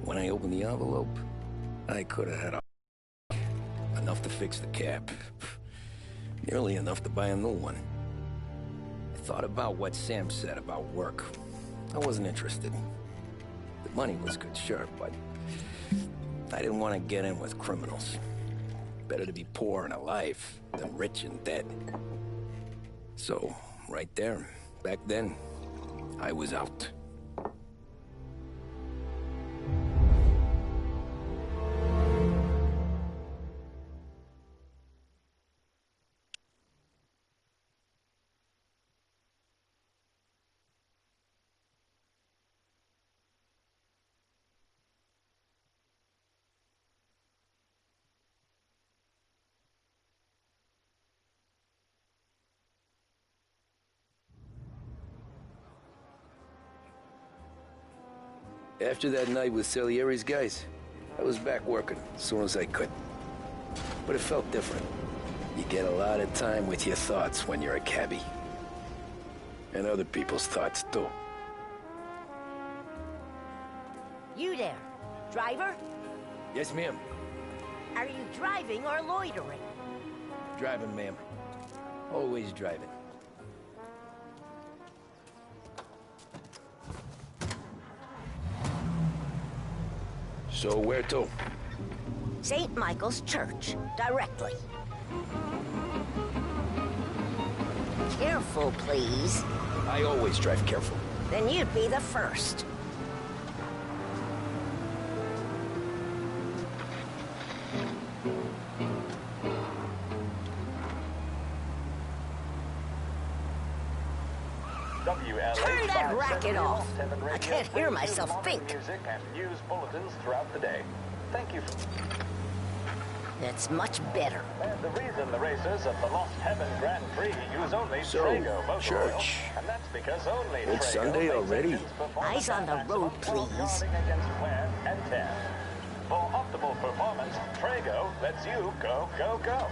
When I opened the envelope, I could have had enough to fix the cab. Nearly enough to buy a new one. I thought about what Sam said about work. I wasn't interested. The money was good, sure, but I didn't want to get in with criminals. Better to be poor and alive than rich and dead. So, right there, back then, I was out. After that night with Salieri's guys, I was back working as soon as I could. But it felt different. You get a lot of time with your thoughts when you're a cabbie. And other people's thoughts, too. You there, driver? Yes, ma'am. Are you driving or loitering? Driving, ma'am. Always driving. So where to? St. Michael's Church, directly. Careful, please. I always drive careful. Then you'd be the first. Turn that racket off. I can't hear myself think. Music and news bulletins throughout the day. Thank you. That's much better. And the reason the racers of the Lost Heaven Grand Prix use only Trago motor oil, and that's because only It's Trago Sunday makes already. engines perform Eyes on the at road, maximum please. guarding against wear and tear. For optimal performance, Trago lets you go, go, go.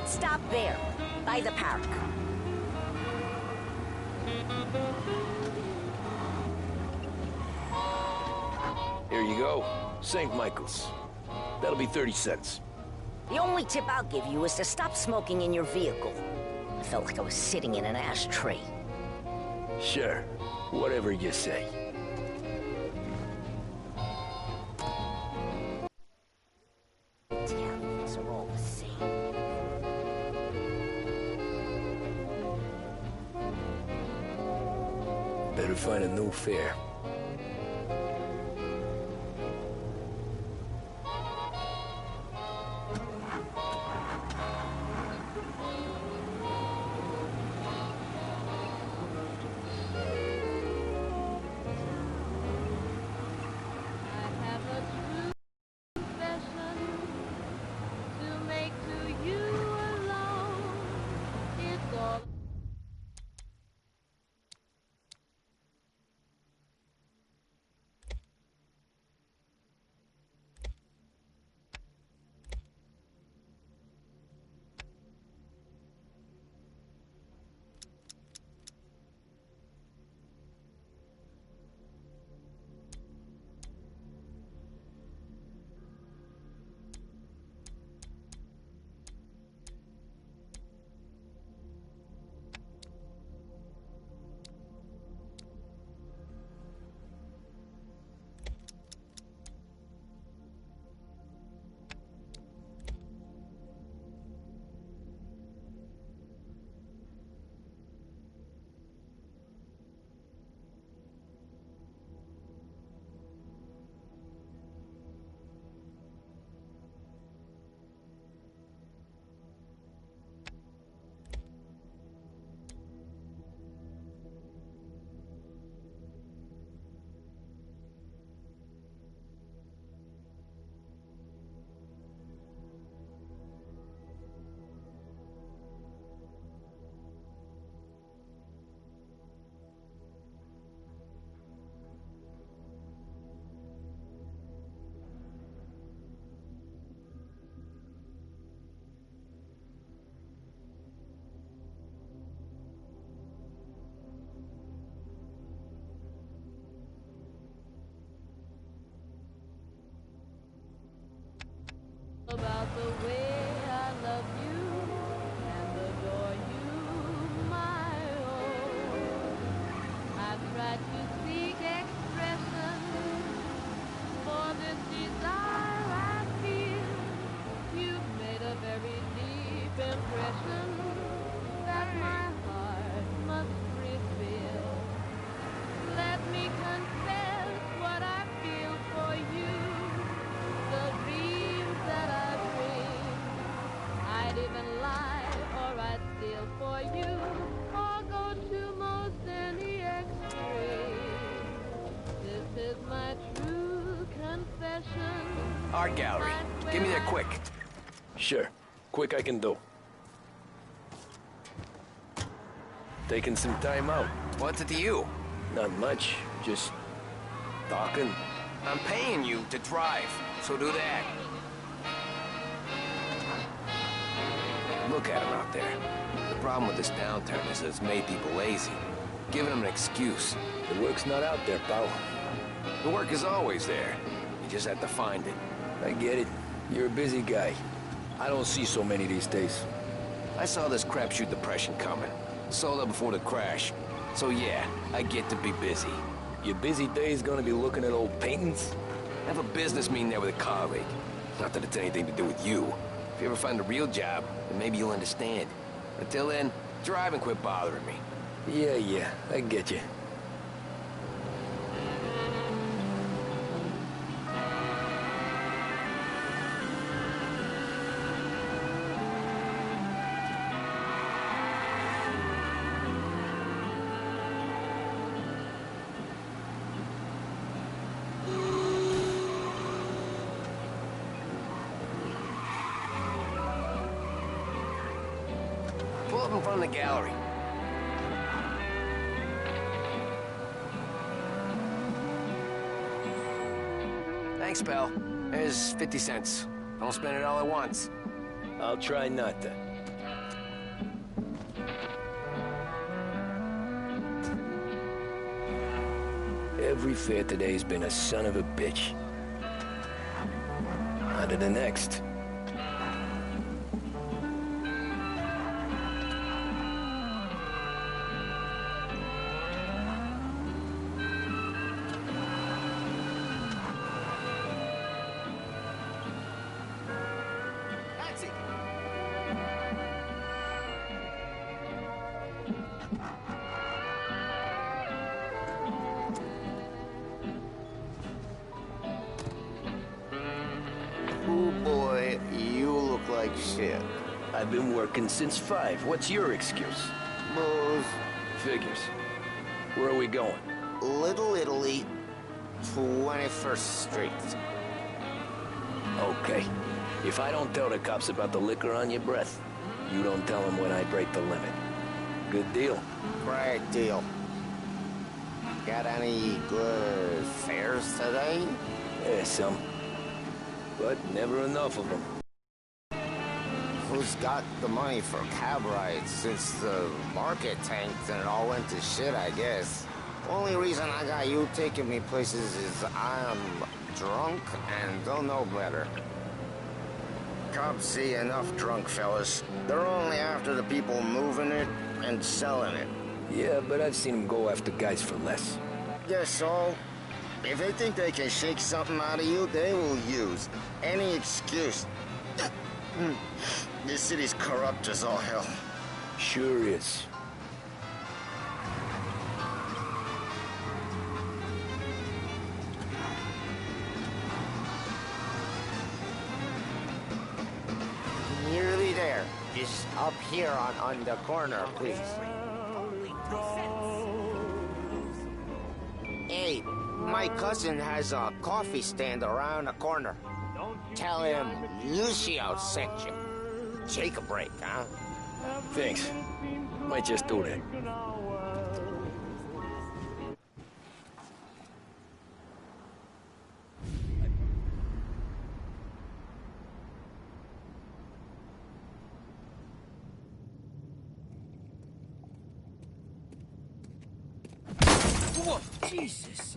Stop there, by the park. Here you go. St. Michael's. That'll be 30 cents. The only tip I'll give you is to stop smoking in your vehicle. I felt like I was sitting in an ashtray. Sure. Whatever you say. Italians are all the same. Better find a new fare. the way I love you and adore you, my own. I've tried to seek expression for this desire I feel. You've made a very deep impression that my heart must reveal. Let me confess what I feel for you, the dreams that I dream. I'd even lie or I'd steal for you, or go to most any extreme. This is my true confession. Art gallery. Give me that quick. Sure. Quick I can do. Taking some time out. What's it to you? Not much. Just talking. I'm paying you to drive, so do that. Look at him out there. The problem with this downturn is that it's made people lazy, giving them an excuse. The work's not out there, pal. The work is always there. You just have to find it. I get it. You're a busy guy. I don't see so many these days. I saw this crapshoot depression coming. Sold out before the crash. So yeah, I get to be busy. Your busy day's gonna be looking at old paintings? I have a business meeting there with a colleague. Not that it's anything to do with you. If you ever find a real job, then maybe you'll understand. Until then, drive and quit bothering me. Yeah, I get you. Pull up in front of the gallery. Thanks, pal. There's 50 cents. Don't spend it all at once. I'll try not to. Every fair today's been a son of a bitch. On to the next. Oh boy, you look like shit. I've been working since 5. What's your excuse? Booze, Figures. Where are we going? Little Italy, 21st Street. Okay. If I don't tell the cops about the liquor on your breath, you don't tell them when I break the limit. Good deal. Great deal. Got any good fares today? Yeah, some. But never enough of them. Who's got the money for cab rides since the market tanked and it all went to shit, I guess? Only reason I got you taking me places is I'm drunk and don't know better. Cops see enough drunk fellas. They're only after the people moving it and selling it. Yeah, but I've seen them go after guys for less. Guess so. If they think they can shake something out of you, they will use any excuse. This city's corrupt as all hell. Sure is. Nearly there. Just up here on the corner, please. Hey, my cousin has a coffee stand around the corner. Tell him Lucio sent you. Take a break, huh? Thanks. Might just do that. Whoa, Jesus.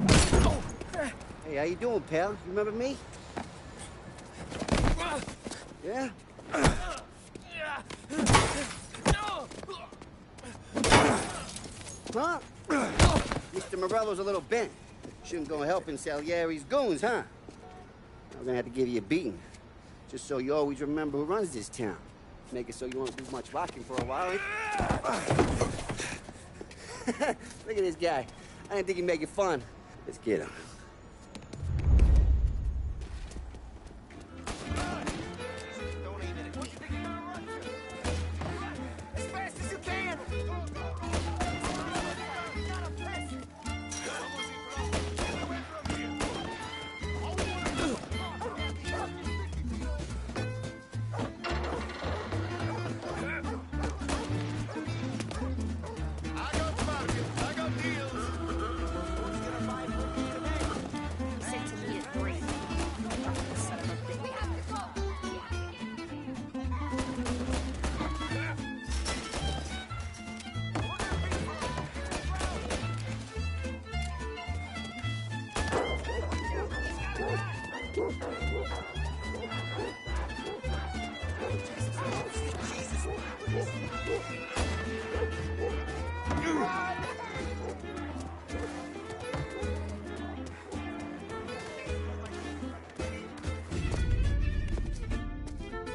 Hey, how you doing, pal? You remember me? Yeah? Huh? Mr. Morello's a little bent. Shouldn't go helping Salieri's goons, huh? I'm gonna have to give you a beating. Just so you always remember who runs this town. Make it so you won't do much rocking for a while. Look at this guy. I didn't think he'd make it fun. Let's get him.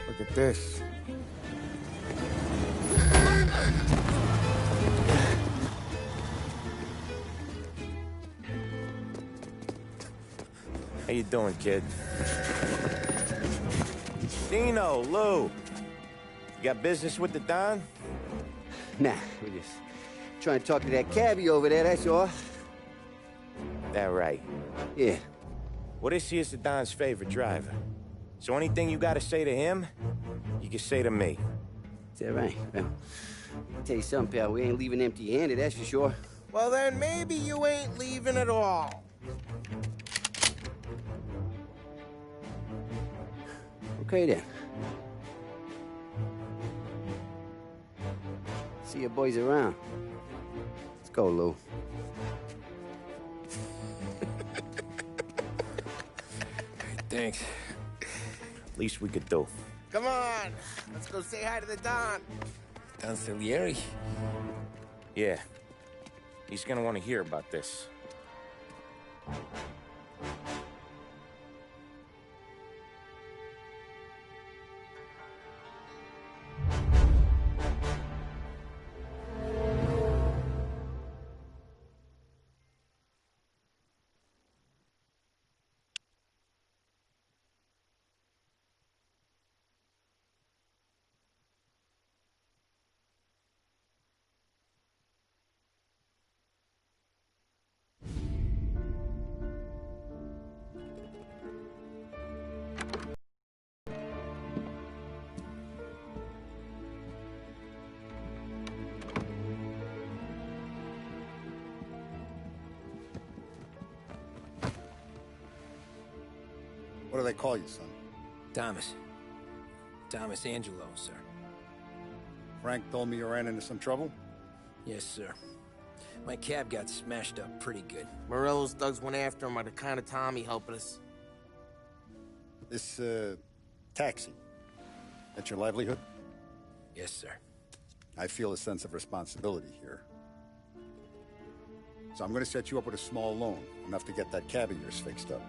Look at this. How you doing, kid? Dino, Lou. You got business with the Don? Nah, we're just trying to talk to that cabbie over there, that's all. That right. Yeah. Well, this here's the Don's favorite driver. So anything you gotta say to him, you can say to me. Is that right? Well, I'll tell you something, pal. We ain't leaving empty-handed, that's for sure. Well, then maybe you ain't leaving at all. Okay, then. See your boys around. Let's go, Lou. Thanks. Least we could do. Come on, let's go say hi to the Don. Don Salieri? Yeah. He's gonna want to hear about this. What do they call you, son? Thomas. Thomas Angelo, sir. Frank told me you ran into some trouble? Yes, sir. My cab got smashed up pretty good. Morello's thugs went after him by the kind of Tommy helping us. This, taxi. That's your livelihood? Yes, sir. I feel a sense of responsibility here. So I'm gonna set you up with a small loan, enough to get that cab of yours fixed up.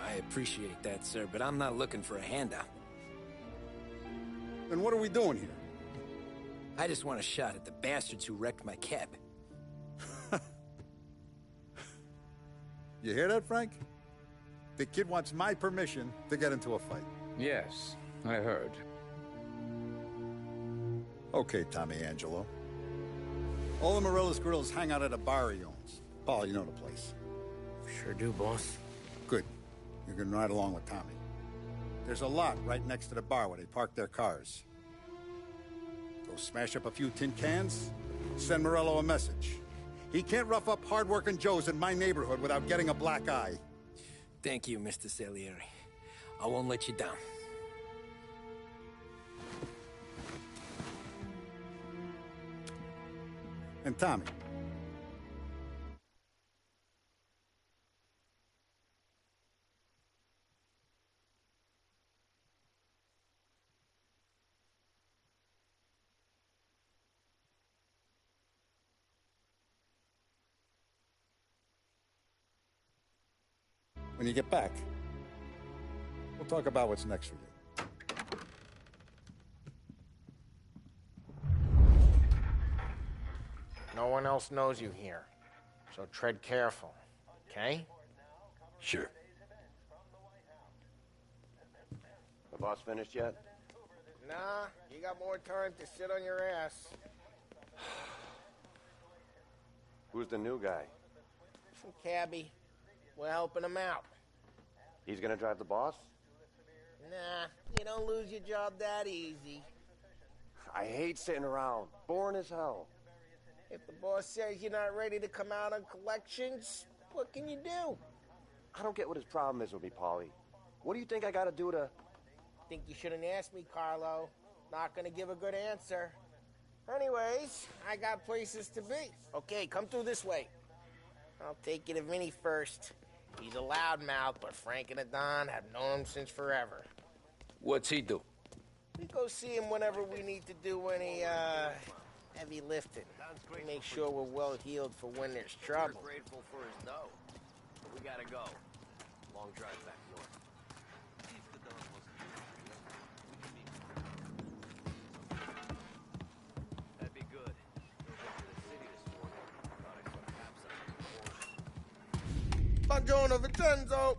I appreciate that, sir, but I'm not looking for a handout. Then what are we doing here? I just want a shot at the bastards who wrecked my cab. You hear that, Frank? The kid wants my permission to get into a fight. Yes, I heard. Okay, Tommy Angelo. All the Morello's grills hang out at a bar he owns. Paul, you know the place. Sure do, boss. Good. You can ride along with Tommy. There's a lot right next to the bar where they park their cars. Go smash up a few tin cans, send Morello a message. He can't rough up hard-working Joes in my neighborhood without getting a black eye. Thank you, Mr. Salieri. I won't let you down. And Tommy, When you get back, we'll talk about what's next for you. No one else knows you here, so tread careful, okay? Sure. The boss finished yet? Nah, you got more time to sit on your ass. Who's the new guy? Some cabbie. We're helping him out. He's gonna drive the boss? Nah, you don't lose your job that easy. I hate sitting around. Boring as hell. If the boss says you're not ready to come out on collections, what can you do? I don't get what his problem is with me, Paulie. What do you think I gotta do to... Think you shouldn't ask me, Carlo. Not gonna give a good answer. Anyways, I got places to be. Okay, come through this way. I'll take you to Vinny first. He's a loudmouth, but Frank and the Don have known him since forever. What's he do? We go see him whenever we need to do any, heavy lifting. We make sure we're well healed for when there's trouble. Grateful for his dough. But we gotta go. Long drive back north. That'd be good. Drove into the city this morning. Thought I saw Buongiorno, cops Vincenzo!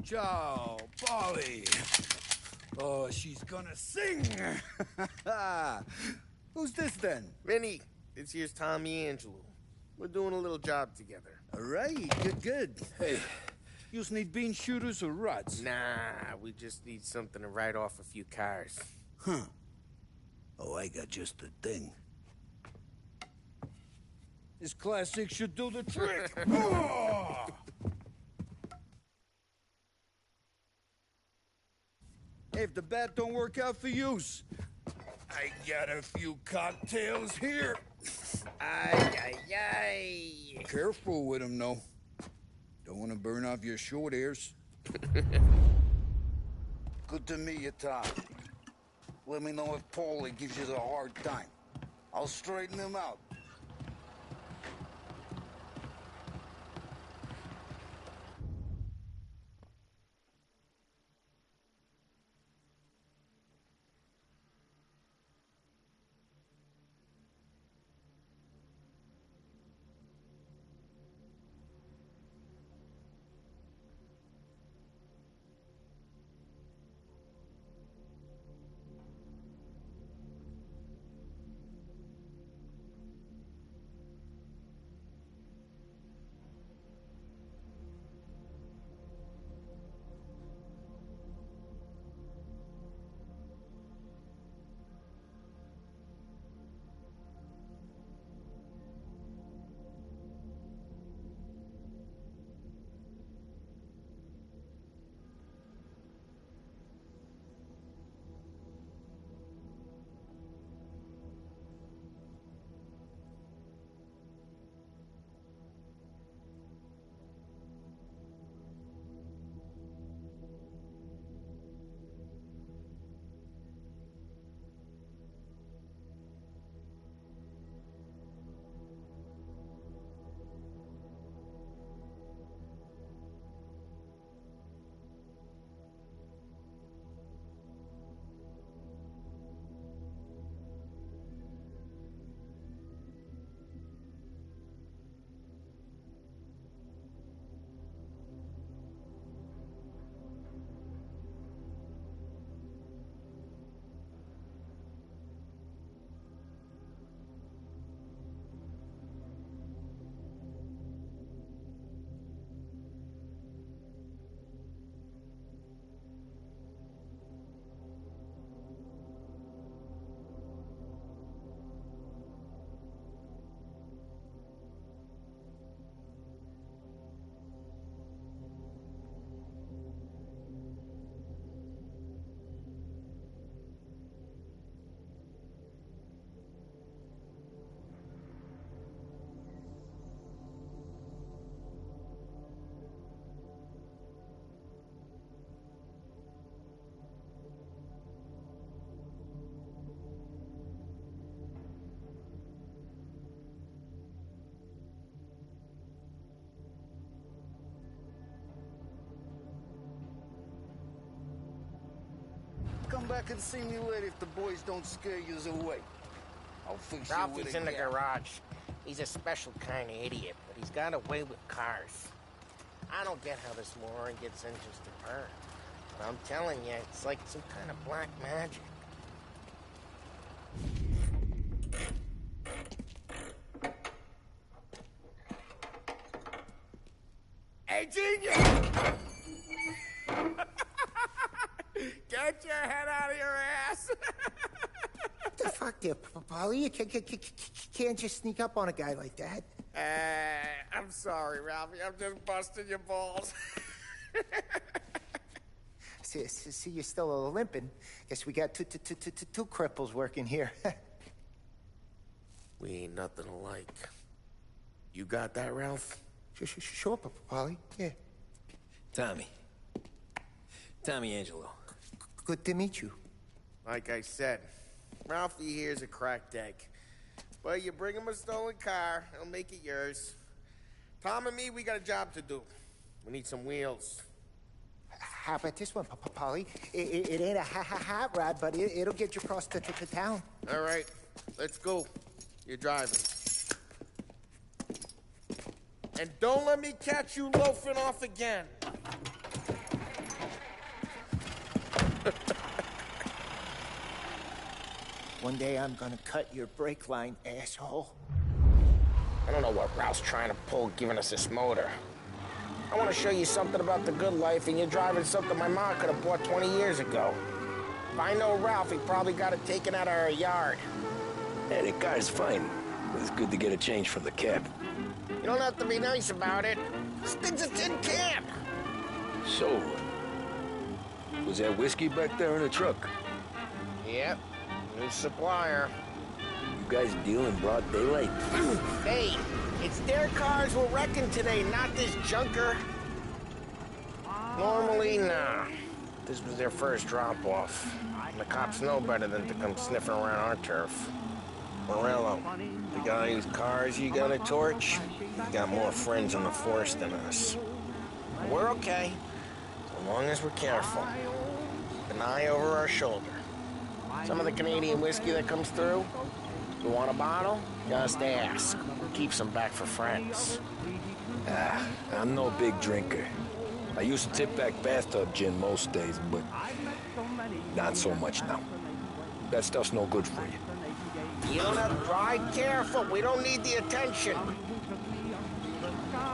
Ciao, Polly. Oh, she's gonna sing. Who's this then? Vinny, this here's Tommy Angelo. We're doing a little job together. All right, good. Hey, you need bean shooters or rods? Nah, we just need something to write off a few cars. Huh. Oh, I got just the thing. This classic should do the trick. Oh! If the bat don't work out for yous, I got a few cocktails here. Ay. Careful with them, though. Don't want to burn off your short hairs. Good to meet you, Tom. Let me know if Paulie gives you the hard time. I'll straighten him out. back and see me later if the boys don't scare you away. I'll fix you with Ralphie's a in the gap. garage. He's a special kind of idiot, but he's got a way with cars. I don't get how this moron gets engines to burn. But I'm telling you, it's like some kind of black magic. Hey, genius! Get your head out of your ass! What the fuck there, Polly? You can't just sneak up on a guy like that. I'm sorry, Ralphie. I'm just busting your balls. See, you're still limping. Guess we got two cripples working here. We ain't nothing alike. You got that, Ralph? Sure, Polly. Yeah. Tommy Angelo. Good to meet you. Like I said, Ralphie here's a cracked egg. But you bring him a stolen car, he'll make it yours. Tom and me, we got a job to do. We need some wheels. How about this one, Polly? It ain't a hot rod, but it'll get you across to town. All right, let's go. You're driving. And don't let me catch you loafing off again. One day I'm gonna cut your brake line, asshole. I don't know what Ralph's trying to pull giving us this motor. I want to show you something about the good life, and you're driving something my mom could have bought 20 years ago. If I know Ralph, he probably got it taken out of our yard. Hey, the car's fine. But it's good to get a change from the cab. You don't have to be nice about it. This thing's a tin can. So, was there whiskey back there in the truck? Yep, new supplier. You guys deal in broad daylight? Hey, it's their cars we're wrecking today, not this junker. Normally, nah. This was their first drop-off. The cops know better than to come sniffing around our turf. Morello, the guy whose cars you got a torch, he's got more friends on the force than us. We're okay, as long as we're careful. Keep an eye over our shoulder. Some of the Canadian whiskey that comes through, you want a bottle? Just ask. Keep some back for friends. I'm no big drinker. I used to tip back bathtub gin most days, but not so much now. That stuff's no good for you. You don't have to drive careful. We don't need the attention.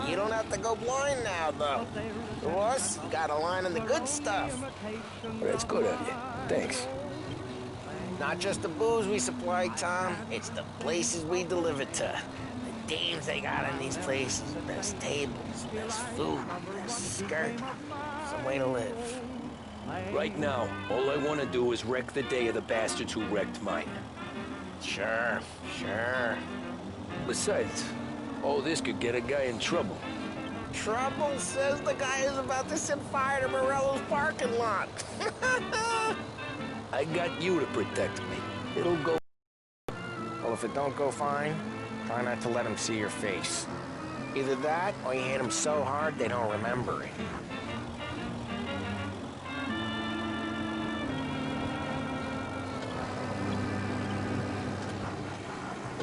You don't have to go blind now, though. To us, you got a line on the good stuff. Well, that's good of you. Thanks. Not just the booze we supply, Tom. It's the places we deliver to. The dames they got in these places. Best tables, best food, best skirt. Some way to live. Right now, all I want to do is wreck the day of the bastards who wrecked mine. Sure. Besides, all this could get a guy in trouble. Trouble says the guy is about to set fire to Morello's parking lot. I got you to protect me. It'll go. Well, if it don't go fine, try not to let him see your face. Either that, or you hit him so hard they don't remember it.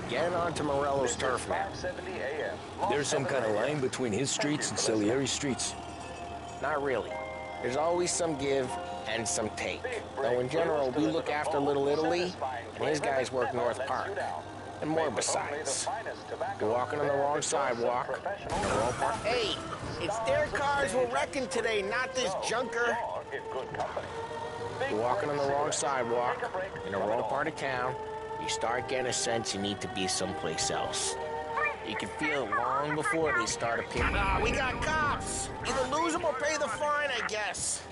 Get onto Morello's turf now. There's some kind of line between his streets and Salieri's streets? Not really. There's always some give and some take. Though in general, we look after Little Italy, and his guys work North Park. And more besides. You're walking on the wrong sidewalk. Hey, it's their cars we're wrecking today, not this junker. You're walking on the wrong sidewalk, in the wrong part of town. You start getting a sense you need to be someplace else. You can feel it long before they start appearing. We got cops! Either lose them or pay the fine, I guess.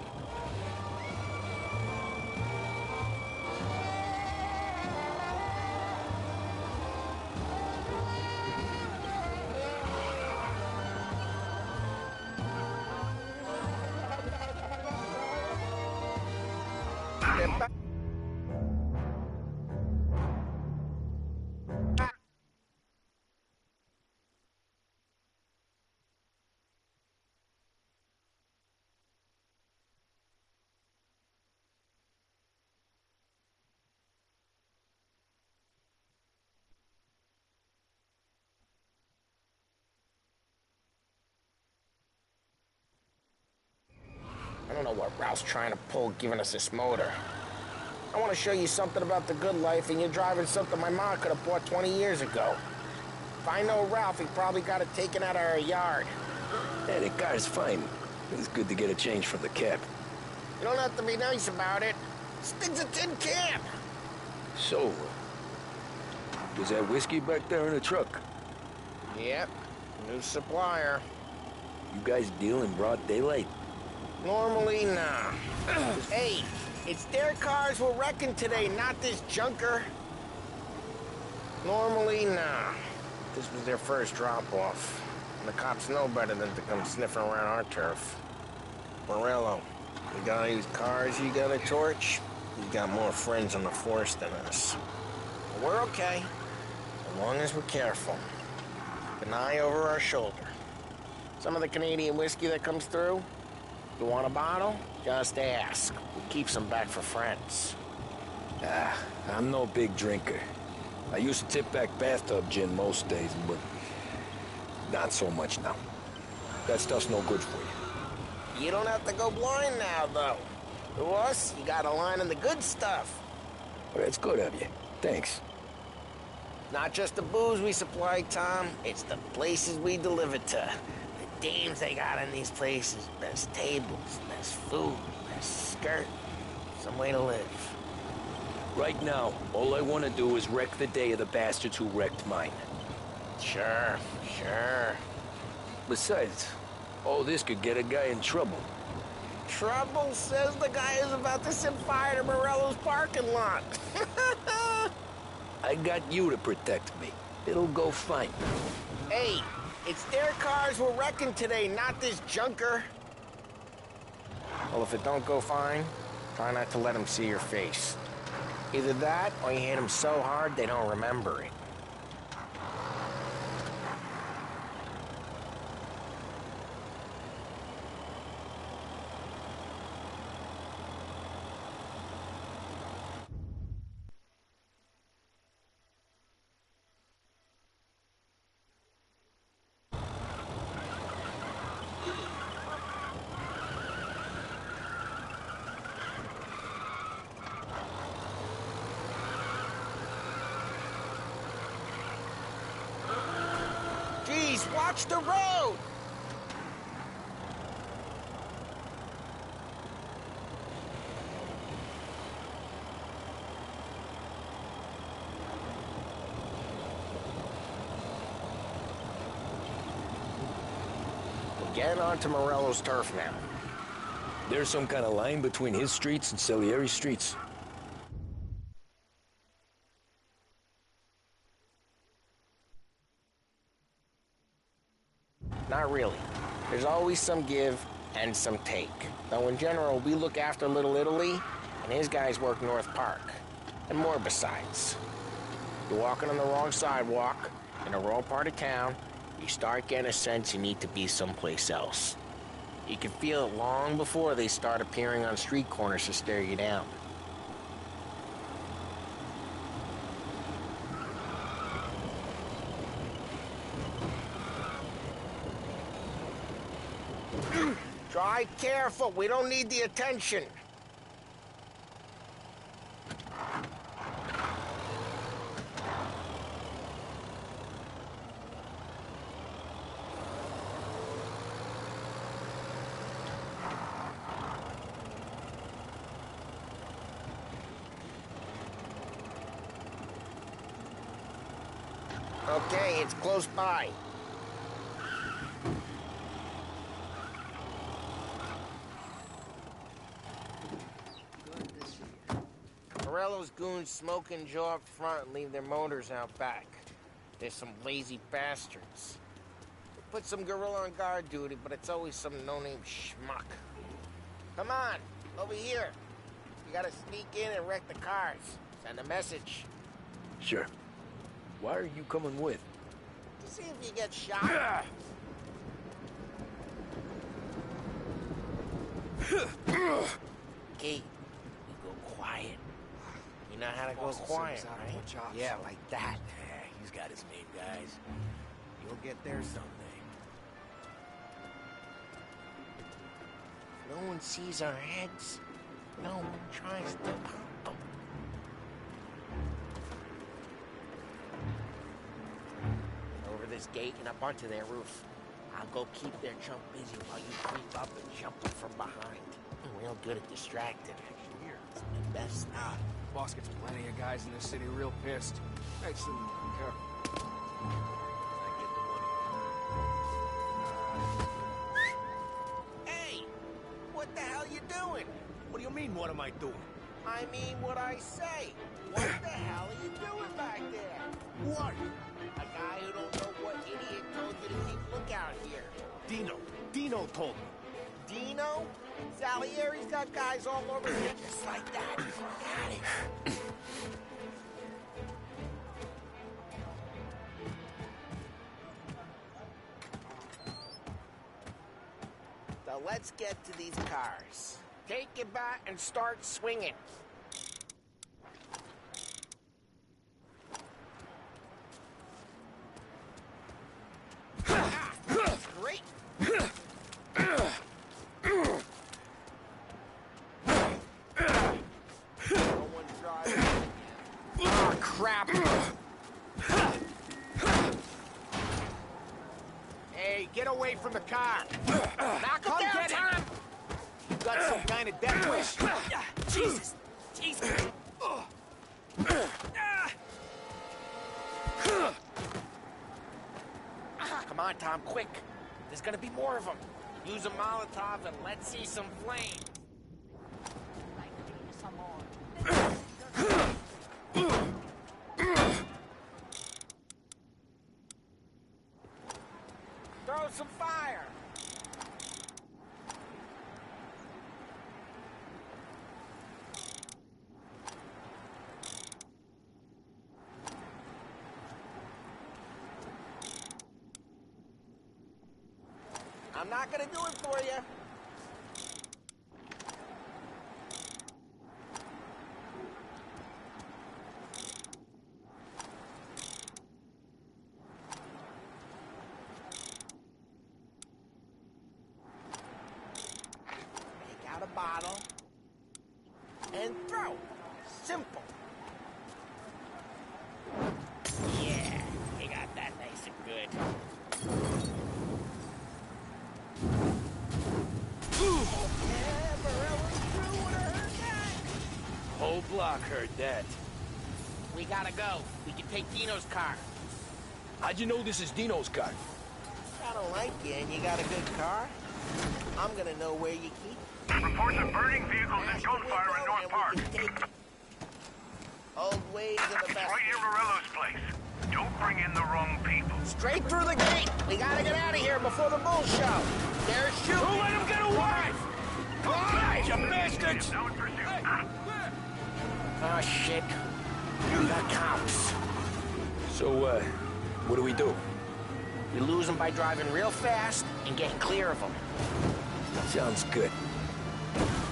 Ralph's trying to pull giving us this motor. I want to show you something about the good life, and you're driving something my mom could have bought 20 years ago. If I know Ralph, he probably got it taken out of our yard. Yeah, the car's fine. It's good to get a change from the cab. You don't have to be nice about it. This thing's a tin can. So, was that whiskey back there in the truck? Yep, new supplier. You guys deal in broad daylight? Normally, nah. Hey, it's their cars we're wrecking today, not this junker. Normally, nah. This was their first drop-off. The cops know better than to come sniffing around our turf. Morello, you got these cars you got a torch? You got more friends on the force than us. But we're okay, as long as we're careful. An eye over our shoulder. Some of the Canadian whiskey that comes through, you want a bottle? Just ask. We keep some back for friends. I'm no big drinker. I used to tip back bathtub gin most days, but not so much now. That stuff's no good for you. You don't have to go blind now, though. To us, you got a line on the good stuff. Well, that's good of you. Thanks. Not just the booze we supply, Tom. It's the places we deliver to. The dames they got in these places. Best tables, best food, best skirt. Some way to live. Right now, all I want to do is wreck the day of the bastards who wrecked mine. Sure. Besides, all this could get a guy in trouble. Trouble, says the guy who's about to set fire to Morello's parking lot. I got you to protect me. It'll go fine. Hey, it's their cars we're wrecking today, not this junker. Well, if it don't go fine, try not to let them see your face. Either that, or you hit them so hard they don't remember it. Geez, watch the road! We're getting onto Morello's turf now. There's some kind of line between his streets and Salieri's streets. Not really. There's always some give and some take. Though in general, we look after Little Italy, and his guys work North Park. And more besides. You're walking on the wrong sidewalk, in the wrong part of town, you start getting a sense you need to be someplace else. You can feel it long before they start appearing on street corners to stare you down. Drive careful, we don't need the attention. Okay, it's close by. Morello's goons smoke and jaw up front and leave their motors out back. They're some lazy bastards. They put some gorilla on guard duty, but it's always some no-name schmuck. Come on, over here. You gotta sneak in and wreck the cars. Send a message. Sure. Why are you coming with? To see if you get shot. Okay, we go quiet. You know how to go quiet, right? Yeah, like that. Yeah, he's got his main guys. You'll get there someday. No one sees our heads. No one tries to pop them. Over this gate and up onto their roof. I'll go keep their chump busy while you creep up and jump them from behind. I'm real good at distracting. It's my best. Boss gets plenty of guys in this city real pissed. Actually, be careful. Hey! What the hell you doing? What do you mean, what am I doing? I mean what I say. What the hell are you doing back there? What? A guy who don't know what idiot told you to keep lookout here. Dino told me. Dino? Salieri's got guys all over here just like that. Got it. So let's get to these cars. Take it back and start swinging. Great. No one's driving. Oh, crap! Hey, get away from the car! Knock him down, Tom! You got some kind of death wish? Jesus! Jesus! Come on, Tom, quick. There's gonna be more of them. Use a Molotov and let's see some flame. Throw some fire. I'm not gonna do it for you. Take out a bottle and throw. Simple. Yeah, you got that nice and good. Whole block heard that. We gotta go. We can take Dino's car. How'd you know this is Dino's car? I don't like you and you got a good car. I'm gonna know where you keep it. Reports of burning vehicles and gunfire in North Park. Old ways are the best. Right near Morello's place. Don't bring in the wrong people. Straight through the gate. We gotta get out of here before the bull show. They're shooting. Don't let him get away! Fly, you bastards! Now in pursuit. Oh, shit. The cops. So, what do we do? You lose them by driving real fast and getting clear of them. Sounds good.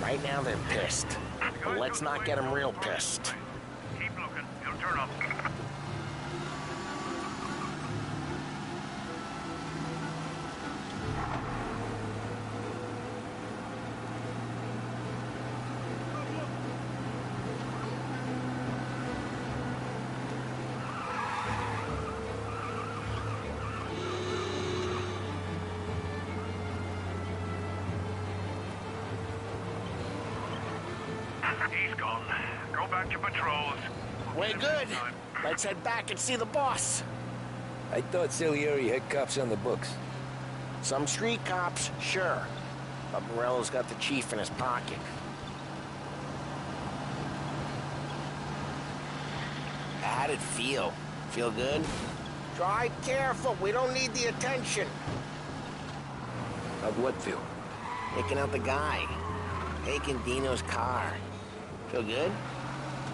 Right now, they're pissed. But let's not get them real pissed. Keep looking. He'll turn up. He's gone. Go back to patrols. We're good. Let's head back and see the boss. I thought Salieri had cops on the books. Some street cops, sure. But Morello's got the chief in his pocket. How'd it feel? Feel good? Drive careful. We don't need the attention. How'd what feel? Picking out the guy. Taking Dino's car. Feel good?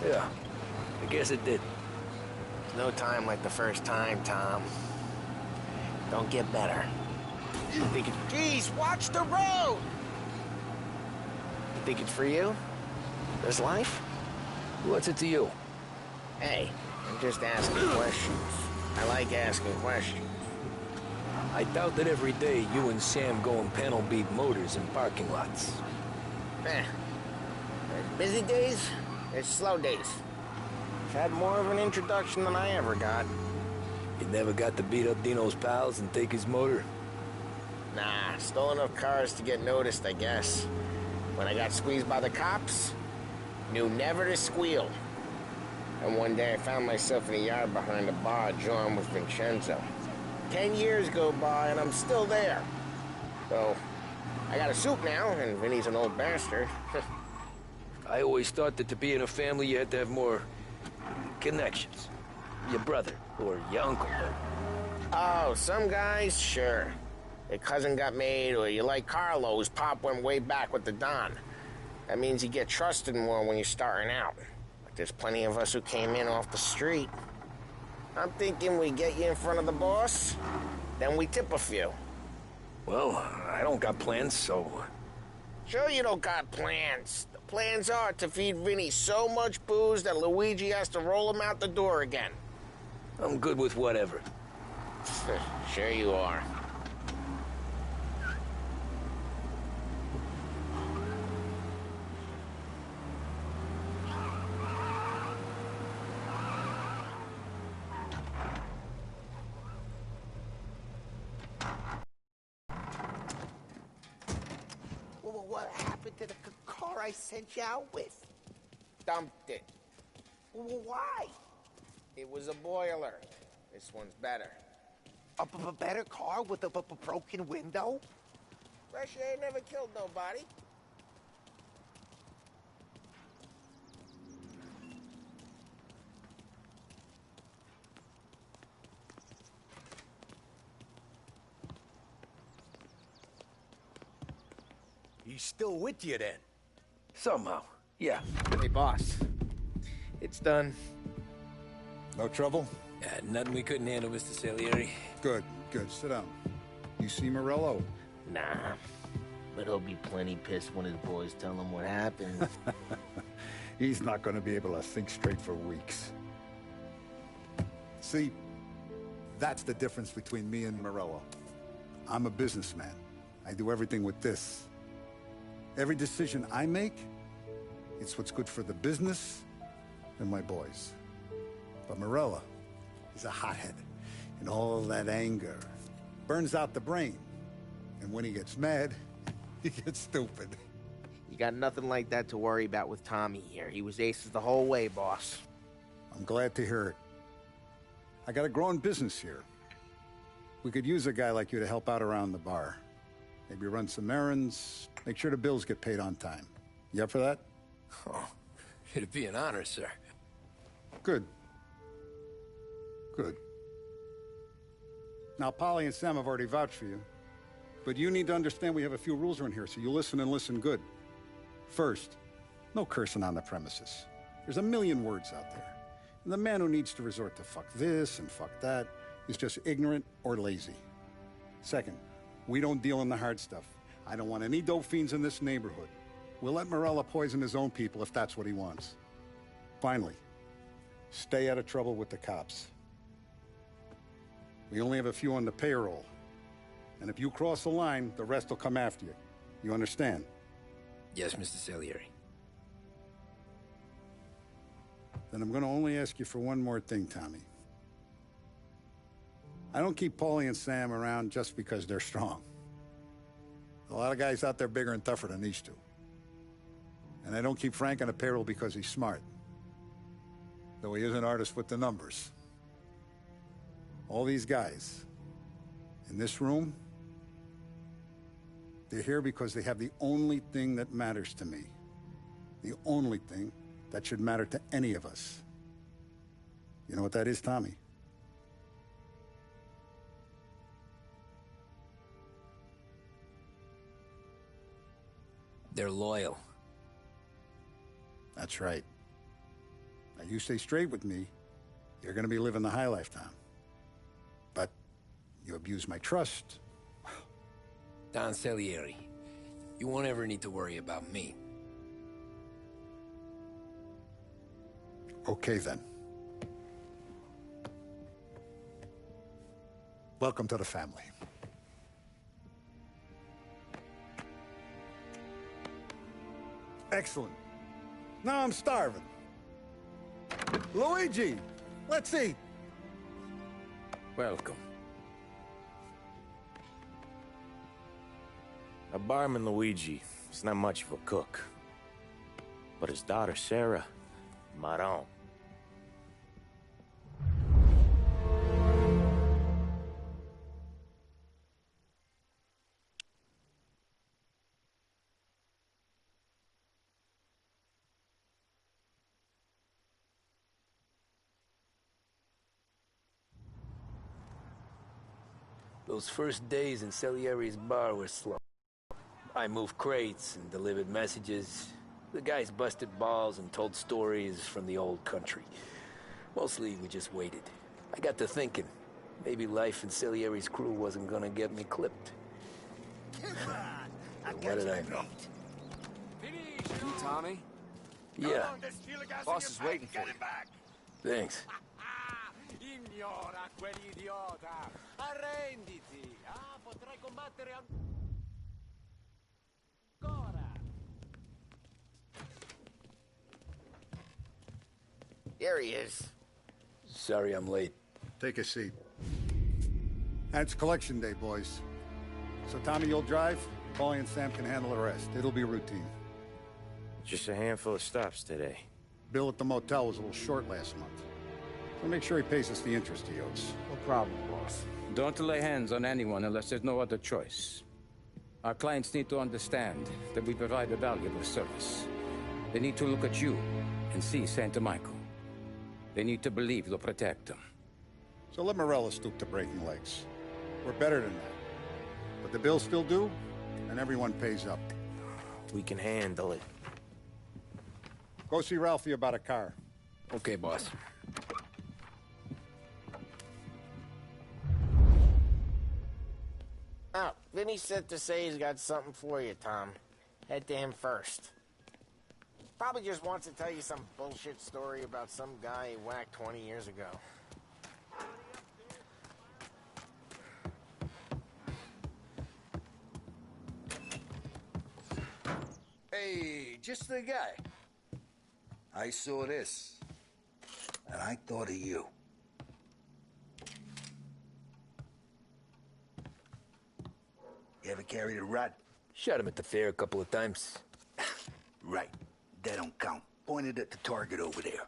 Yeah, I guess it did. There's no time like the first time, Tom. Don't get better. Geez, watch the road! You think it's for you? This life? What's it to you? Hey, I'm just asking questions. I like asking questions. I doubt that every day you and Sam go and panel beat motors in parking lots. There's busy days, there's slow days. Had more of an introduction than I ever got. You never got to beat up Dino's pals and take his motor? Nah, stole enough cars to get noticed, I guess. When I got squeezed by the cops, knew never to squeal. And one day I found myself in a yard behind a bar drawing with Vincenzo. 10 years go by and I'm still there. So, I got a suit now, and Vinny's an old bastard. I always thought that to be in a family you had to have more connections. Your brother, or your uncle. Oh, some guys, sure. Your cousin got made, or you like Carlo's pop went way back with the Don. That means you get trusted more when you're starting out. Like there's plenty of us who came in off the street. I'm thinking we get you in front of the boss, then we tip a few. Well, I don't got plans, so... Sure you don't got plans. The plans are to feed Vinny so much booze that Luigi has to roll him out the door again. I'm good with whatever. Sure you are. What happened to the car I sent you out with? Dumped it. Why? It was a boiler. This one's better. A better car with a broken window? Fresh air never killed nobody. He's still with you then? Somehow, yeah. Hey, boss. It's done. No trouble? Nothing we couldn't handle, Mr. Salieri. Good, good. Sit down. You see Morello? Nah. But he'll be plenty pissed when his boys tell him what happened. He's not going to be able to think straight for weeks. See, that's the difference between me and Morello. I'm a businessman. I do everything with this. Every decision I make, it's what's good for the business and my boys. But Morello, he's a hothead. And all that anger burns out the brain. And when he gets mad, he gets stupid. You got nothing like that to worry about with Tommy here. He was aces the whole way, boss. I'm glad to hear it. I got a growing business here. We could use a guy like you to help out around the bar. Maybe run some errands, make sure the bills get paid on time. You up for that? Oh, it'd be an honor, sir. Good. Good. Now, Polly and Sam have already vouched for you. But you need to understand we have a few rules around here, so you listen and listen good. First, no cursing on the premises. There's a million words out there. And the man who needs to resort to fuck this and fuck that is just ignorant or lazy. Second, we don't deal in the hard stuff. I don't want any dope fiends in this neighborhood. We'll let Morello poison his own people if that's what he wants. Finally, stay out of trouble with the cops. We only have a few on the payroll. And if you cross the line, the rest will come after you. You understand? Yes, Mr. Salieri. Then I'm going to only ask you for one more thing, Tommy. I don't keep Paulie and Sam around just because they're strong. A lot of guys out there bigger and tougher than these two. And I don't keep Frank on the payroll because he's smart. Though he is an artist with the numbers. All these guys in this room, they're here because they have the only thing that matters to me. The only thing that should matter to any of us. You know what that is, Tommy? They're loyal. That's right. Now, you stay straight with me, you're going to be living the high life, Tom. But you abuse my trust. Don Salieri, you won't ever need to worry about me. Okay, then. Welcome to the family. Excellent. Now I'm starving. Luigi, let's eat. Welcome. A barman Luigi is not much of a cook. But his daughter Sarah, Maron. Those first days in Salieri's bar were slow. I moved crates and delivered messages. The guys busted balls and told stories from the old country. Mostly, we just waited. I got to thinking, maybe life in Salieri's crew wasn't gonna get me clipped. What did I know? You, Tommy? Yeah. Boss is waiting for you. Thanks. Ignora quell'idiota! Arrenditi! Ah, potrai combattere ancora! There he is. Sorry I'm late. Take a seat. And it's collection day, boys. So Tommy, you'll drive. Paulie and Sam can handle the rest. It'll be routine. Just a handful of stops today. Bill at the motel was a little short last month. So make sure he pays us the interest he owes. No problem, boss. Don't lay hands on anyone unless there's no other choice. Our clients need to understand that we provide a valuable service. They need to look at you and see Santa Michael. They need to believe you'll protect them. So let Morella stoop to breaking legs. We're better than that. But the bills still due, and everyone pays up. We can handle it. Go see Ralphie about a car. Okay, boss. Oh, Vinny said to say he's got something for you, Tom. Head to him first. Probably just wants to tell you some bullshit story about some guy he whacked 20 years ago. Hey, just the guy. I saw this, and I thought of you. You ever carried a rod? Shot him at the fair a couple of times. Right. That don't count. Pointed at the target over there.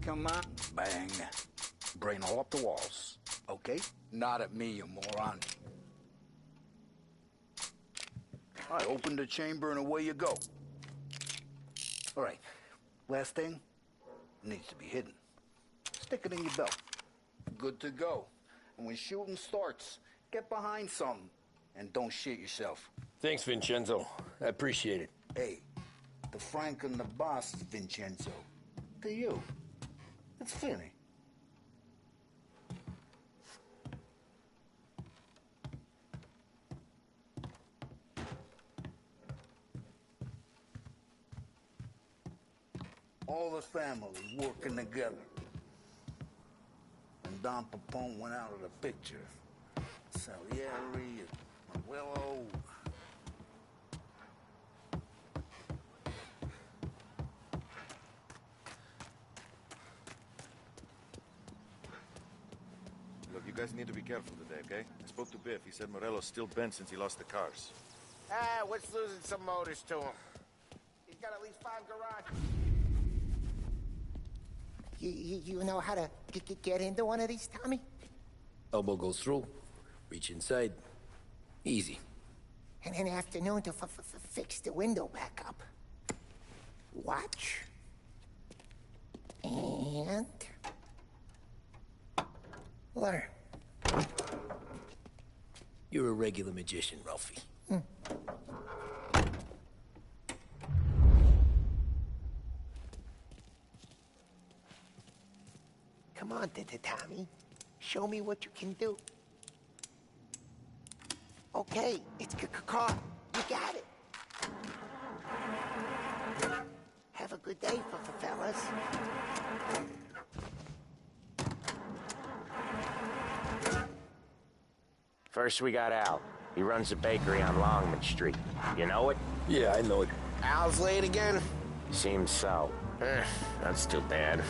Come on, bang. Brain all up the walls, okay? Not at me, you moron. All right, open the chamber and away you go. All right, last thing, needs to be hidden. Stick it in your belt. Good to go. And when shooting starts, get behind something and don't shit yourself. Thanks, Vincenzo. I appreciate it. Hey, the Frank and the boss, Vincenzo. To you. It's Finny. All the family working together. And Don Papone went out of the picture. Salieri, Willow. Look, you guys need to be careful today, okay? I spoke to Biff. He said Morello's still bent since he lost the cars. What's losing some motors to him? He's got got at least 5 garages. You know how to get into one of these, Tommy? Elbow goes through, reach inside. Easy. And an afternoon to fix the window back up. Watch. And... learn. You're a regular magician, Ralphie. Come on, Tommy. Show me what you can do. Okay, it's caught. You got it. Have a good day, fellas. First, we got Al. He runs a bakery on Longman Street. You know it? Yeah, I know it. Al's late again? Seems so. That's too bad.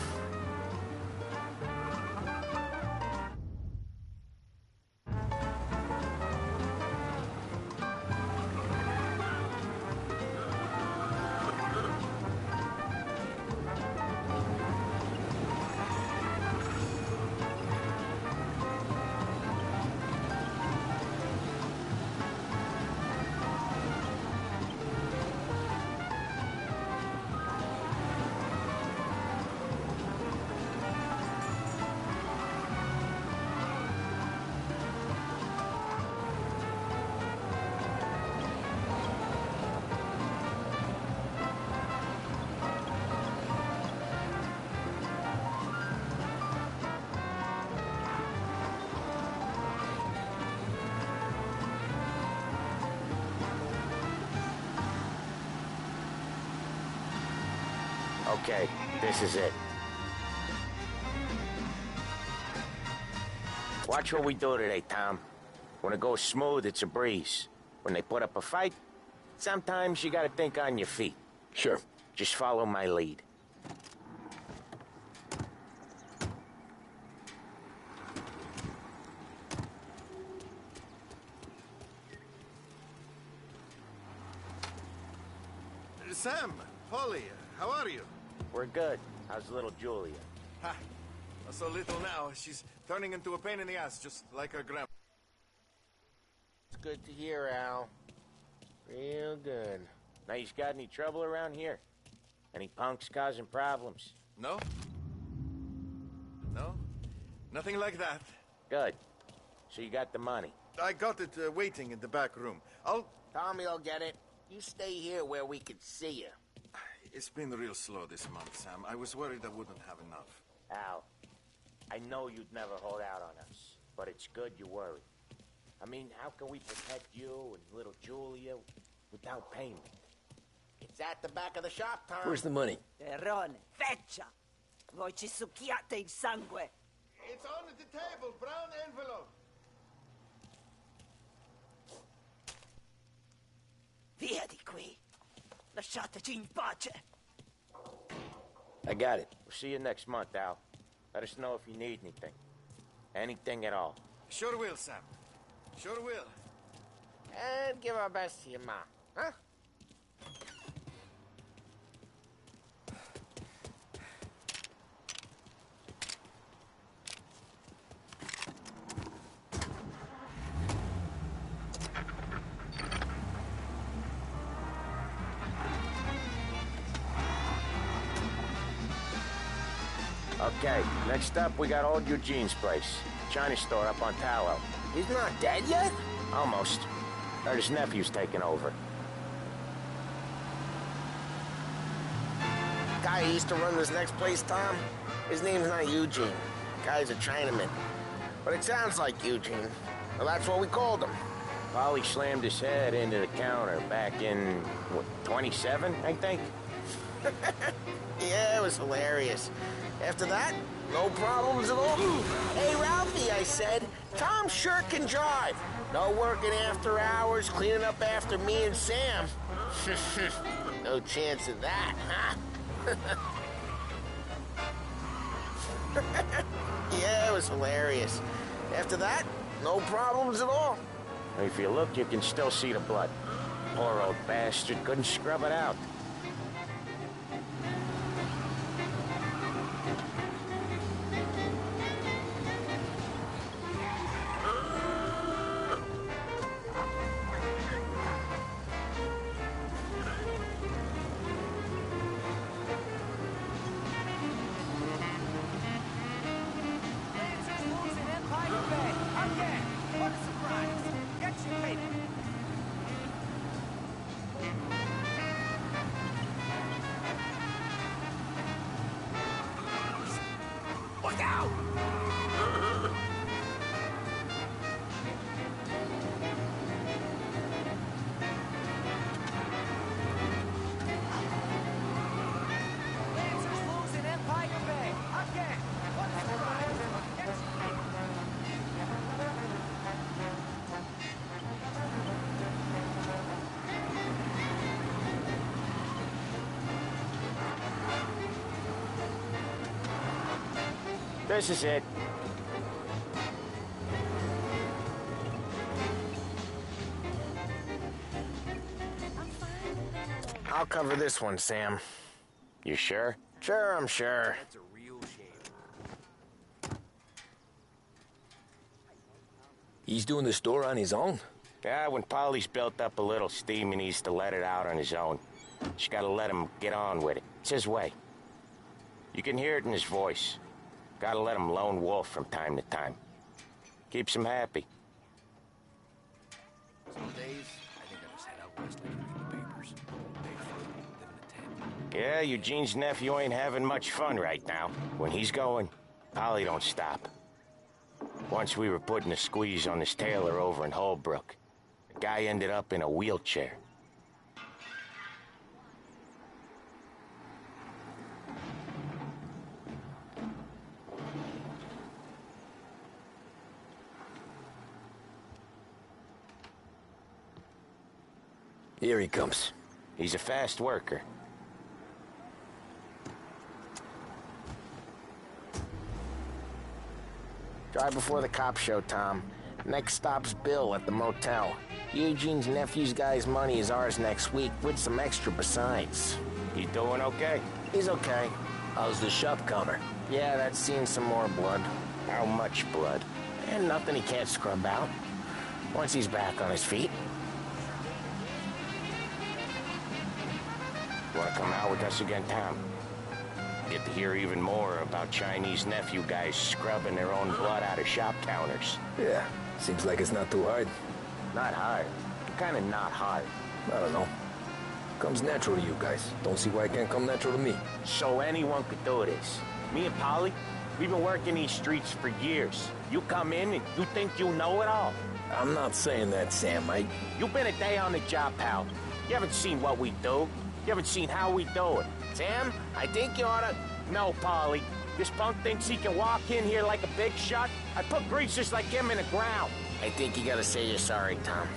Okay, this is it. Watch what we do today, Tom. When it goes smooth, it's a breeze. When they put up a fight, sometimes you gotta think on your feet. Sure. Just follow my lead. Sam, Polly, how are you? We're good. How's little Julia? Ha! Not so little now. She's turning into a pain in the ass, just like her grandma. It's good to hear, Al. Real good. Now, you got any trouble around here? Any punks causing problems? No? No? Nothing like that. Good. So you got the money? I got it waiting in the back room. Tommy'll get it. You stay here where we can see you. It's been real slow this month, Sam. I was worried I wouldn't have enough. Al, I know you'd never hold out on us, but it's good you worry. I mean, how can we protect you and little Julia without payment? It's at the back of the shop, Tom. Where's the money? Terrone, feccia! Voi ci succhiate il sangue! It's on the table, brown envelope. Via di qui! Lasciateci in pace! I got it. We'll see you next month, Al. Let us know if you need anything. Anything at all. Sure will, Sam. Sure will. And give our best to your ma, huh? Okay, next up, we got old Eugene's place. China store up on Tallow. He's not dead yet? Almost. Heard his nephew's taking over. Guy who used to run this next place, Tom, his name's not Eugene. Guy's a Chinaman. But it sounds like Eugene. Well, that's what we called him. Polly slammed his head into the counter back in, what, 27, I think? Yeah, it was hilarious. After that, no problems at all. Hey, Ralphie, I said, Tom sure can drive. No working after hours, cleaning up after me and Sam. No chance of that, huh? Yeah, it was hilarious. After that, no problems at all. If you look, you can still see the blood. Poor old bastard couldn't scrub it out. This is it. I'll cover this one, Sam. You sure? Sure, I'm sure. That's a real shame. He's doing the store on his own? Yeah, when Polly's built up a little steam, he needs to let it out on his own. Just gotta let him get on with it. It's his way. You can hear it in his voice. Gotta let him lone wolf from time to time. Keeps him happy. Some days, I think I just head out west like you read the papers. Pay for it, live in a tent. Yeah, Eugene's nephew ain't having much fun right now. When he's going, Polly don't stop. Once we were putting a squeeze on this tailor over in Holbrook. The guy ended up in a wheelchair. Here he comes. He's a fast worker. Drive before the cops show, Tom. Next stop's Bill at the motel. Eugene's nephew's guy's money is ours next week, with some extra besides. He doing okay? He's okay. How's the shop counter? Yeah, that's seen some more blood. How much blood? And nothing he can't scrub out. Once he's back on his feet. Want to come out with us again, Tom? Get to hear even more about Chinese nephew guys scrubbing their own blood out of shop counters. Yeah, seems like it's not too hard. Not hard. Kind of not hard. I don't know. Comes natural to you guys. Don't see why it can't come natural to me. So anyone could do this. Me and Polly, we've been working these streets for years. You come in and you think you know it all. I'm not saying that, Sam. You've been a day on the job, pal. You haven't seen what we do. You haven't seen how we do it. Sam, I think you oughta... No, Polly. This punk thinks he can walk in here like a big shot. I put greasers like him in the ground. I think you gotta say you're sorry, Tom.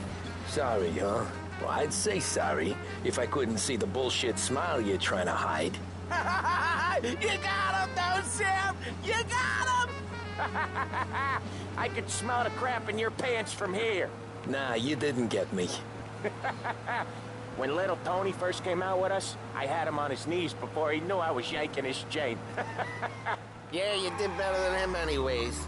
Sorry, huh? Well, I'd say sorry if I couldn't see the bullshit smile you're trying to hide. You got him, though, Sam! You got him! I could smell the crap in your pants from here. Nah, you didn't get me. When little Tony first came out with us, I had him on his knees before he knew I was yanking his chain. Yeah, you did better than him anyways.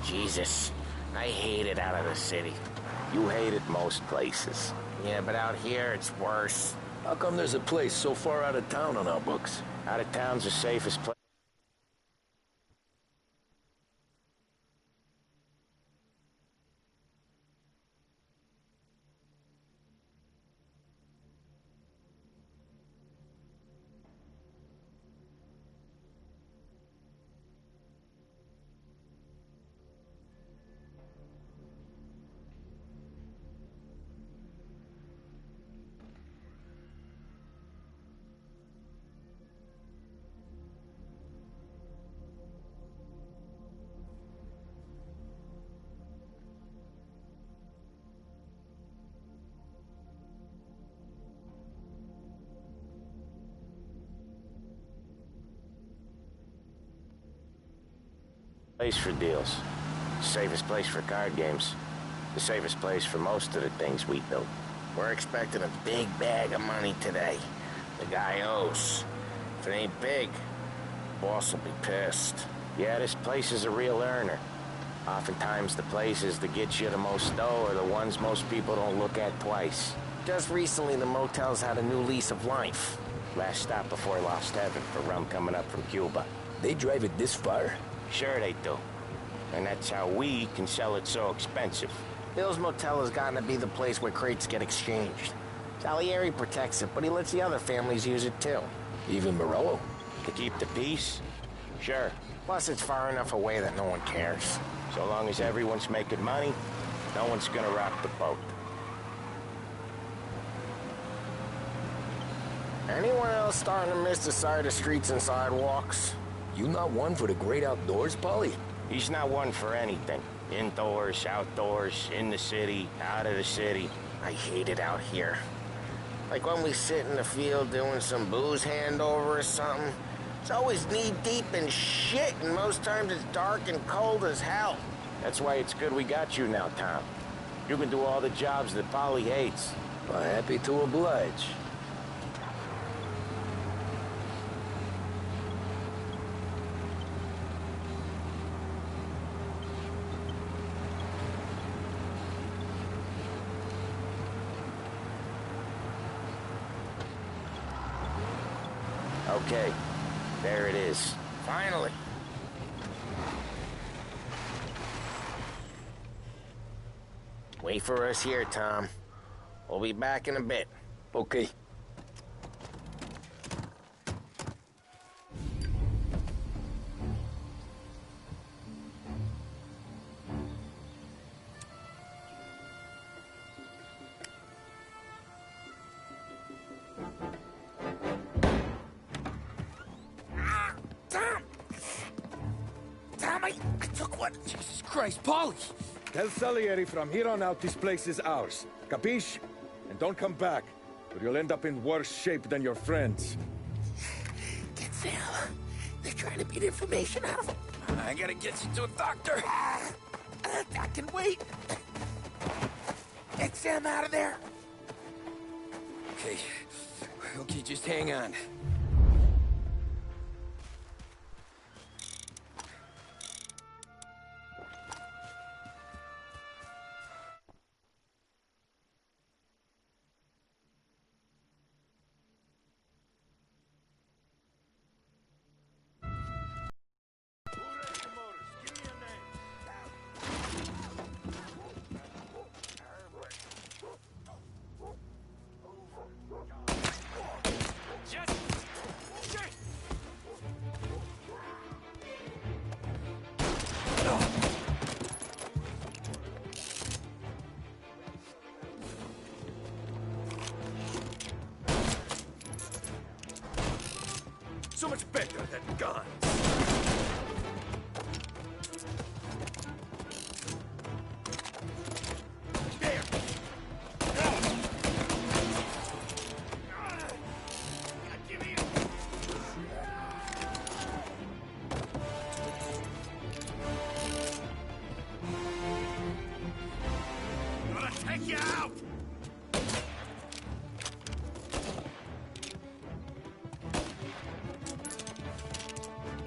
Jesus, I hate it out of the city. You hate it most places. Yeah, but out here, it's worse. How come there's a place so far out of town on our books? Out of town's the safest place. Place for deals. Safest place for card games. The safest place for most of the things we do. We're expecting a big bag of money today. The guy owes. If it ain't big, boss will be pissed. Yeah, this place is a real earner. Oftentimes the places that get you the most dough are the ones most people don't look at twice. Just recently the motel's had a new lease of life. Last stop before Lost Heaven for rum coming up from Cuba. They drive it this far? Sure they do. And that's how we can sell it so expensive. Bill's Motel has gotten to be the place where crates get exchanged. Salieri protects it, but he lets the other families use it too. Even Morello? To keep the peace? Sure. Plus it's far enough away that no one cares. So long as everyone's making money, no one's gonna rock the boat. Anyone else starting to miss the side of streets and sidewalks? You not one for the great outdoors, Polly? He's not one for anything. Indoors, outdoors, in the city, out of the city. I hate it out here. Like when we sit in the field doing some booze handover or something. It's always knee-deep in shit, and most times it's dark and cold as hell. That's why it's good we got you now, Tom. You can do all the jobs that Polly hates. Well, happy to oblige. Okay, there it is. Finally. Wait for us here, Tom. We'll be back in a bit. Okay. I took one. Jesus Christ, Polly! Tell Salieri from here on out this place is ours. Capiche? And don't come back, or you'll end up in worse shape than your friends. Get Sam. They're trying to beat information out of him. I gotta get you to a doctor. I can wait. Get Sam out of there. Okay. Okay, just hang on. So much better than guns. Take you out!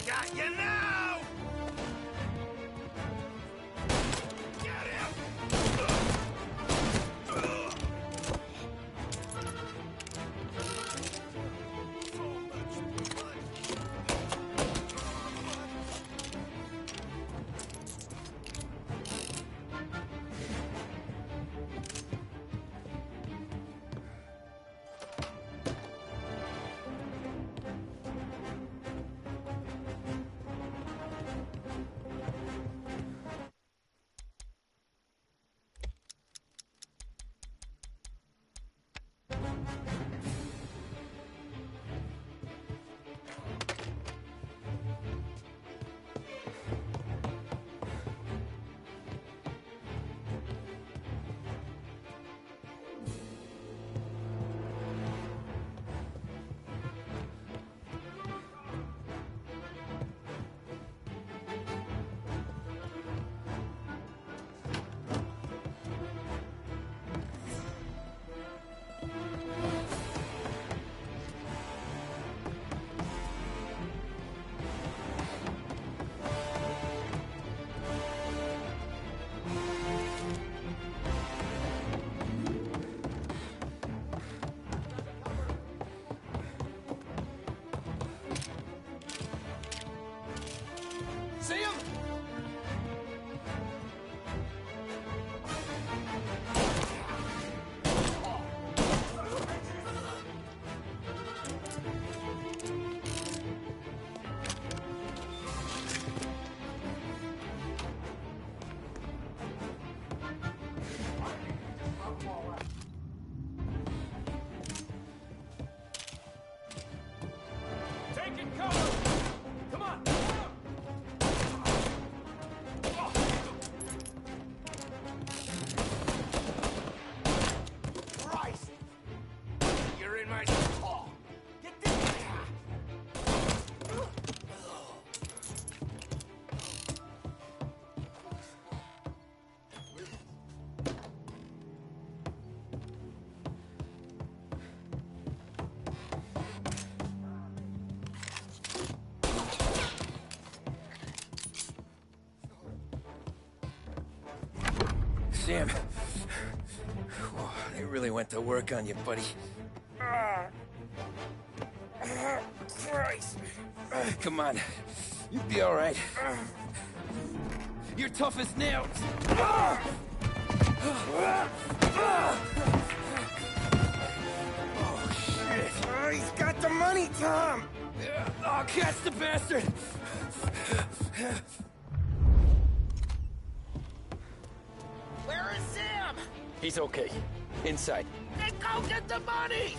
Got you now! Get him! Sam. Whoa, they really went to work on you, buddy. Christ. Come on. You'll be all right. You're tough as nails. Oh, shit. Oh, he's got the money, Tom. Oh, catch the bastard. Where is Sam? He's okay. Inside. Then go get the money!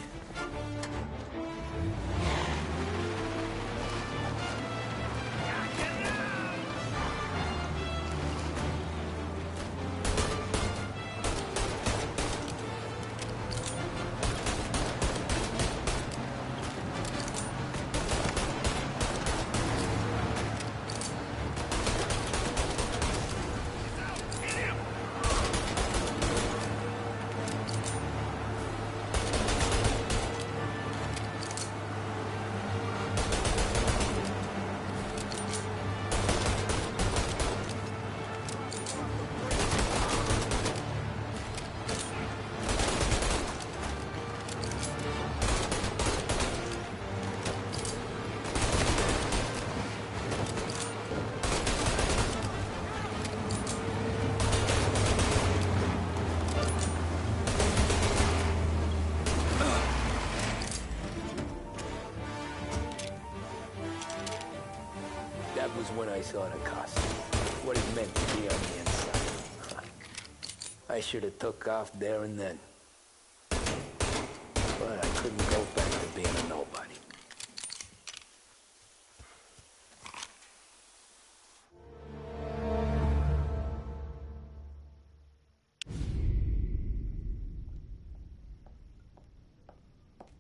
That was when I saw the costume. What it meant to be on the inside. I should have took off there and then. But I couldn't go back to being a nobody.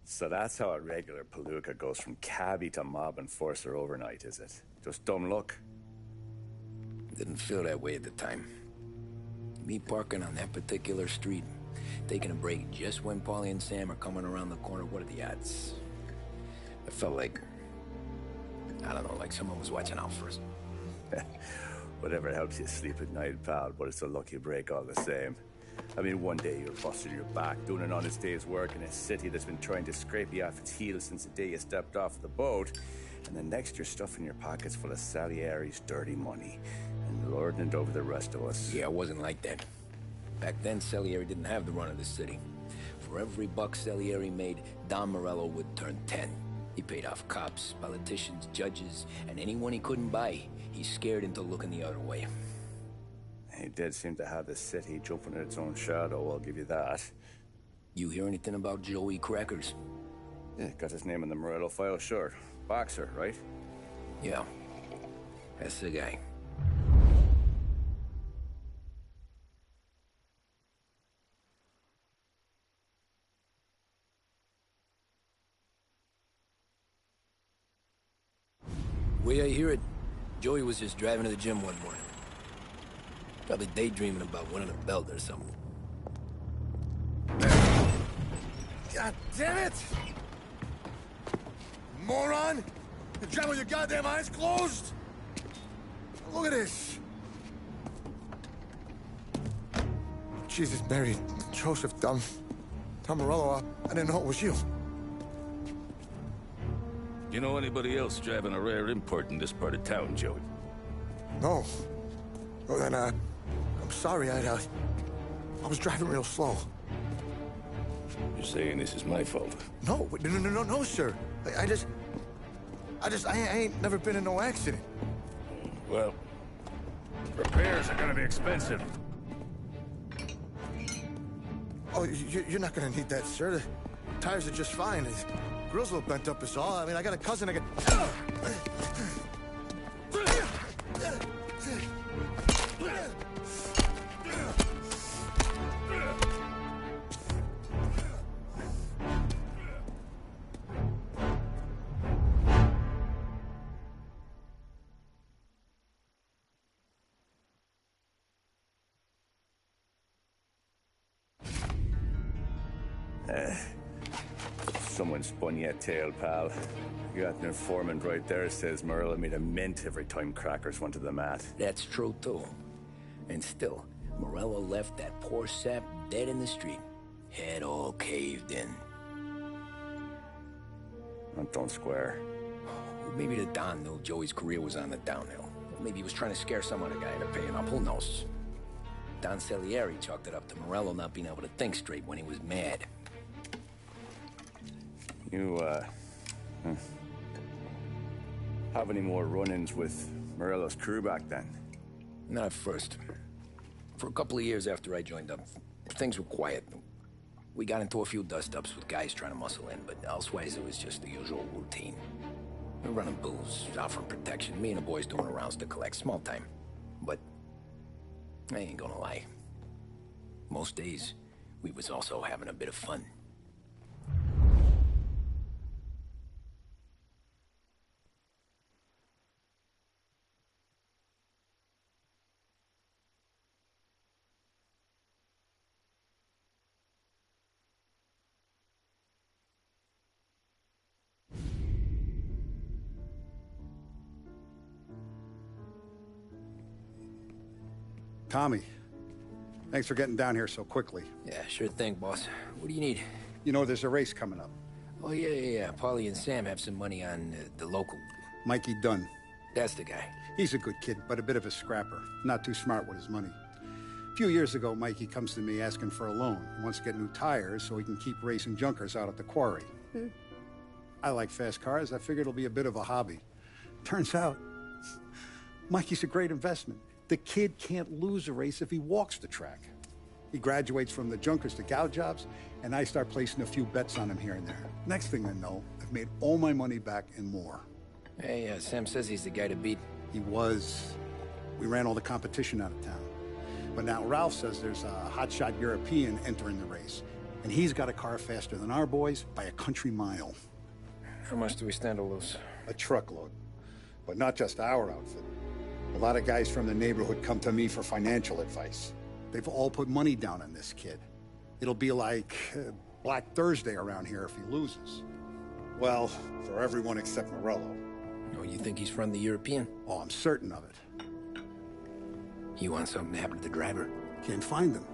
So that's how a regular palooka goes from cabbie to mob enforcer overnight, is it? Just dumb luck? Didn't feel that way at the time. Me parking on that particular street, taking a break just when Paulie and Sam are coming around the corner, what are the odds? I felt like, I don't know, like someone was watching out for us. Whatever helps you sleep at night, pal, but it's a lucky break all the same. I mean, one day you're busting your back, doing an honest day's work in a city that's been trying to scrape you off its heels since the day you stepped off the boat, and then next you're stuffing your pockets full of Salieri's dirty money and lording it over the rest of us. Yeah, it wasn't like that. Back then, Salieri didn't have the run of the city. For every buck Salieri made, Don Morello would turn 10. He paid off cops, politicians, judges, and anyone he couldn't buy, he scared into looking the other way. He did seem to have the city jumping in its own shadow, I'll give you that. You hear anything about Joey Crackers? Yeah, got his name in the Morello file, sure. Boxer, right? Yeah, that's the guy. The way I hear it, Joey was just driving to the gym one morning. Probably daydreaming about winning a belt or something. God damn it! Moron! You driving with your goddamn eyes closed? Look at this! Jesus, Mary, Joseph, Tom Morello, I didn't know it was you. You know anybody else driving a rare import in this part of town, Joey? No. Well, then, I'm sorry, I was driving real slow. You're saying this is my fault? No, sir. I ain't never been in no accident. Well, repairs are gonna be expensive. Oh, you're not gonna need that, sir. The tires are just fine. The grill's a little bent up is all. I mean, I got a cousin I can... Someone spun you a tail, pal. You got an informant right there says Morello made a mint every time Crackers went to the mat. That's true, too. And still, Morello left that poor sap dead in the street. Head all caved in. That don't square. Maybe the Don knew Joey's career was on the downhill. Maybe he was trying to scare some other guy into paying up. Who knows? Don Salieri chalked it up to Morello not being able to think straight when he was mad. You, have any more run-ins with Morello's crew back then? Not at first. For a couple of years after I joined up, things were quiet. We got into a few dust-ups with guys trying to muscle in, but elsewise it was just the usual routine. We're running booze, offering protection, me and the boys doing the rounds to collect, small time. But I ain't gonna lie. Most days, we was also having a bit of fun. Tommy, thanks for getting down here so quickly. Yeah, sure thing, boss. What do you need? You know, there's a race coming up. Oh, yeah. Paulie and Sam have some money on the local. Mikey Dunn. That's the guy. He's a good kid, but a bit of a scrapper. Not too smart with his money. A few years ago, Mikey comes to me asking for a loan. He wants to get new tires so he can keep racing junkers out at the quarry. I like fast cars. I figured it'll be a bit of a hobby. Turns out, Mikey's a great investment. The kid can't lose a race if he walks the track. He graduates from the junkers to gal jobs, and I start placing a few bets on him here and there. Next thing I know, I've made all my money back and more. Hey, Sam says he's the guy to beat. He was. We ran all the competition out of town. But now Ralph says there's a hotshot European entering the race, and he's got a car faster than our boys by a country mile. How much do we stand to lose? A truckload. But not just our outfit. A lot of guys from the neighborhood come to me for financial advice. They've all put money down on this kid. It'll be like Black Thursday around here if he loses. Well, for everyone except Morello. Oh, you think he's from the European? Oh, I'm certain of it. You want something to happen to the driver? Can't find him.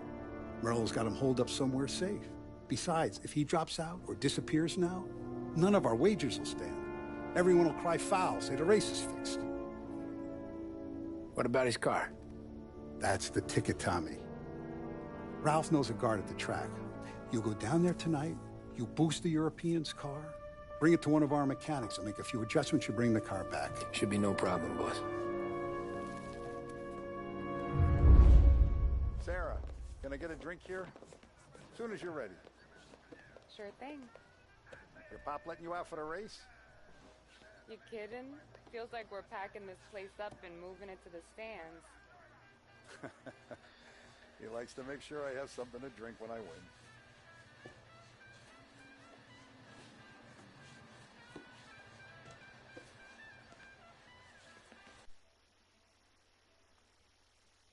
Morello's got him holed up somewhere safe. Besides, if he drops out or disappears now, none of our wagers will stand. Everyone will cry foul, say the race is fixed. What about his car? That's the ticket, Tommy. Ralph knows a guard at the track. You go down there tonight, you boost the European's car, bring it to one of our mechanics, and make a few adjustments, you bring the car back. Should be no problem, boss. Sarah, can I get a drink here? As soon as you're ready. Sure thing. Your pop letting you out for the race? You kidding? Feels like we're packing this place up and moving it to the stands. He likes to make sure I have something to drink when I win.